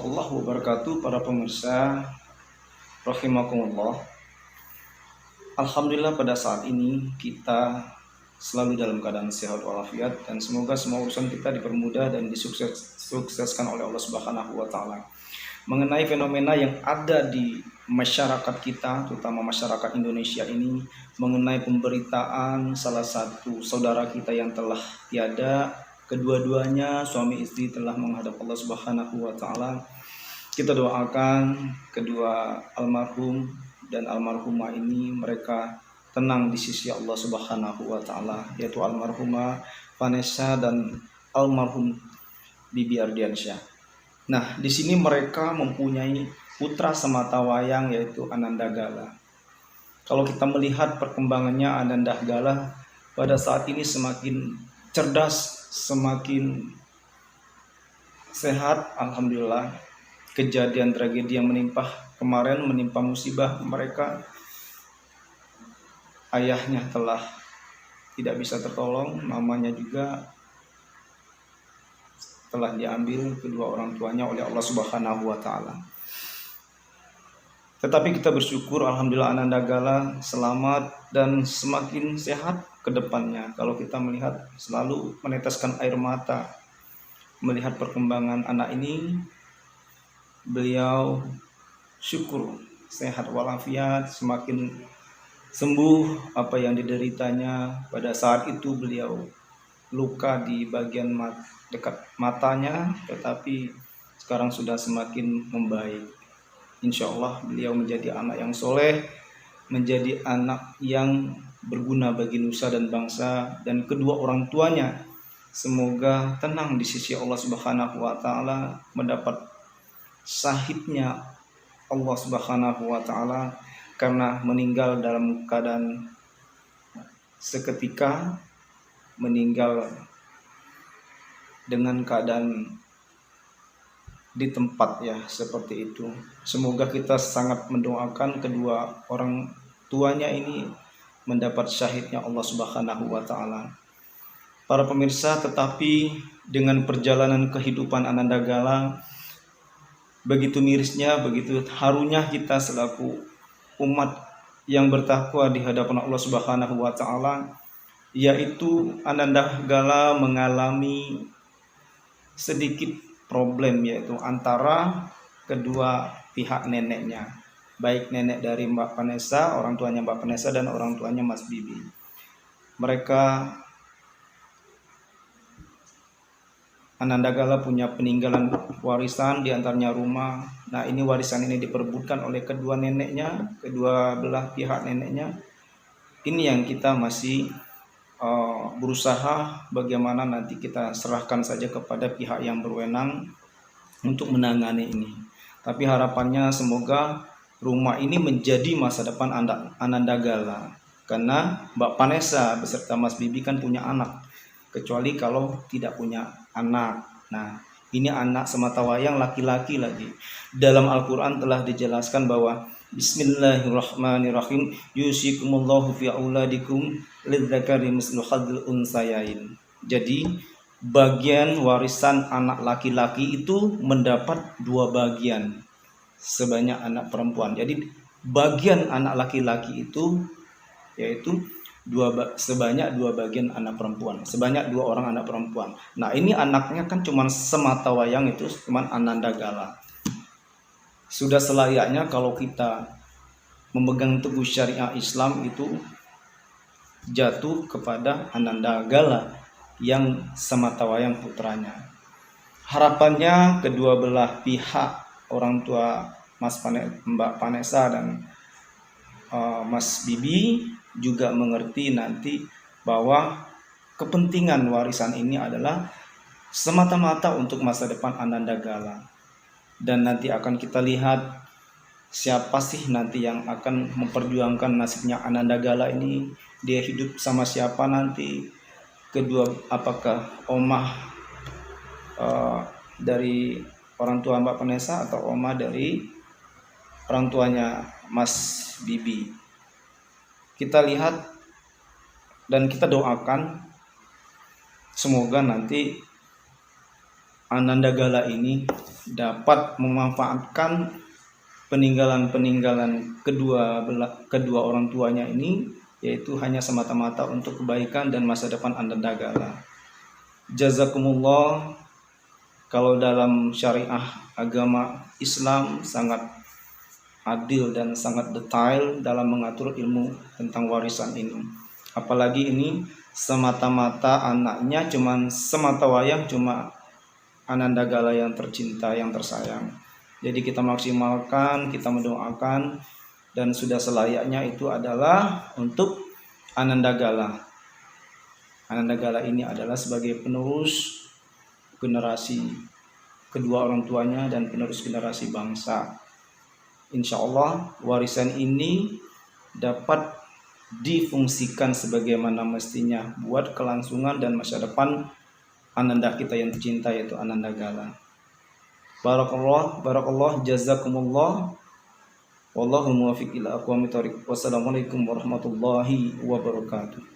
warahmatullahi wabarakatuh, para pemirsa rahimakumullah. Alhamdulillah pada saat ini kita selalu dalam keadaan sehat walafiat, dan semoga semua urusan kita dipermudah dan disukseskan oleh Allah Subhanahu wa taala. Mengenai fenomena yang ada di masyarakat kita, terutama masyarakat Indonesia ini, mengenai pemberitaan salah satu saudara kita yang telah tiada, kedua-duanya suami istri telah menghadap Allah Subhanahu wa taala. Kita doakan kedua almarhum dan almarhumah ini mereka tenang di sisi Allah Subhanahu wa taala, yaitu almarhumah Vanessa dan almarhum Bibi Ardiansyah. Nah, di sini mereka mempunyai putra sematawayang yaitu Ananda Gala. Kalau kita melihat perkembangannya, Ananda Gala pada saat ini semakin cerdas, semakin sehat, alhamdulillah. Kejadian tragedi yang menimpa kemarin, menimpa musibah mereka, ayahnya telah tidak bisa tertolong, mamanya juga telah diambil kedua orang tuanya oleh Allah Subhanahu wa taala. Tetapi kita bersyukur, alhamdulillah Ananda Gala selamat dan semakin sehat ke depannya. Kalau kita melihat selalu meneteskan air mata melihat perkembangan anak ini, beliau syukur sehat walafiat, semakin sembuh apa yang dideritanya. Pada saat itu beliau luka di bagian dekat matanya, tetapi sekarang sudah semakin membaik. Insya Allah beliau menjadi anak yang soleh, menjadi anak yang berguna bagi nusa dan bangsa, dan kedua orang tuanya semoga tenang di sisi Allah Subhanahu wa taala, mendapat syahidnya Allah Subhanahu wa taala karena meninggal dalam keadaan seketika, meninggal dengan keadaan di tempat ya seperti itu. Semoga kita sangat mendoakan kedua orang tuanya ini mendapat syahidnya Allah Subhanahu wa taala. Para pemirsa, tetapi dengan perjalanan kehidupan Ananda Gala begitu mirisnya, begitu harunya kita selaku umat yang bertakwa di hadapan Allah Subhanahu wa taala, yaitu Ananda Gala mengalami sedikit problem, yaitu antara kedua pihak neneknya, baik nenek dari Mbak Vanessa, orang tuanya Mbak Vanessa, dan orang tuanya Mas Bibi. Mereka, Ananda Gala punya peninggalan warisan, diantaranya rumah. Nah, ini warisan ini diperebutkan oleh kedua neneknya, kedua belah pihak neneknya. Ini yang kita masih berusaha bagaimana nanti kita serahkan saja kepada pihak yang berwenang untuk menangani ini. Tapi harapannya semoga rumah ini menjadi masa depan Ananda Gala, karena Mbak Vanessa beserta Mas Bibi kan punya anak, kecuali kalau tidak punya anak. Nah, ini anak sematawayang laki-laki lagi. Dalam Al-Quran telah dijelaskan bahwa Bismillahirrahmanirrahim, yusikumullahu fi auladikum lidzakari mislu hadzil unsayain. Jadi bagian warisan anak laki-laki itu mendapat 2 bagian sebanyak anak perempuan. Jadi bagian anak laki-laki itu yaitu sebanyak 2 bagian anak perempuan, sebanyak 2 orang anak perempuan. Nah, ini anaknya kan cuman sematawayang, itu cuman Ananda Gala. Sudah selayaknya kalau kita memegang teguh syariah Islam itu jatuh kepada Ananda Gala yang sematawayang putranya. Harapannya kedua belah pihak, orang tua Mbak Vanessa dan Mas Bibi juga mengerti nanti bahwa kepentingan warisan ini adalah semata-mata untuk masa depan Ananda Gala. Dan nanti akan kita lihat siapa sih nanti yang akan memperjuangkan nasibnya Ananda Gala ini. Dia hidup sama siapa nanti, kedua apakah omah dari orang tua Mbak Vanessa atau omah dari orang tuanya Mas Bibi. Kita lihat dan kita doakan semoga nanti Ananda Gala ini dapat memanfaatkan peninggalan-peninggalan kedua orang tuanya ini, yaitu hanya semata-mata untuk kebaikan dan masa depan Anandagala. Jazakumullah. Kalau dalam syariah agama Islam sangat adil dan sangat detail dalam mengatur ilmu tentang warisan ini. Apalagi ini semata-mata anaknya semata wayang cuma Anandagala yang tercinta, yang tersayang. Jadi kita maksimalkan, kita mendoakan, dan sudah selayaknya itu adalah untuk Anandagala. Anandagala ini adalah sebagai penerus generasi kedua orang tuanya dan penerus generasi bangsa. Insya Allah warisan ini dapat difungsikan sebagaimana mestinya buat kelangsungan dan masa depan Ananda kita yang tercinta, yaitu Anandagala. Barakallah, jazakumullah. Wallahu muwaffiq ila aqwamit thoriq. Wassalamualaikum warahmatullahi wabarakatuh.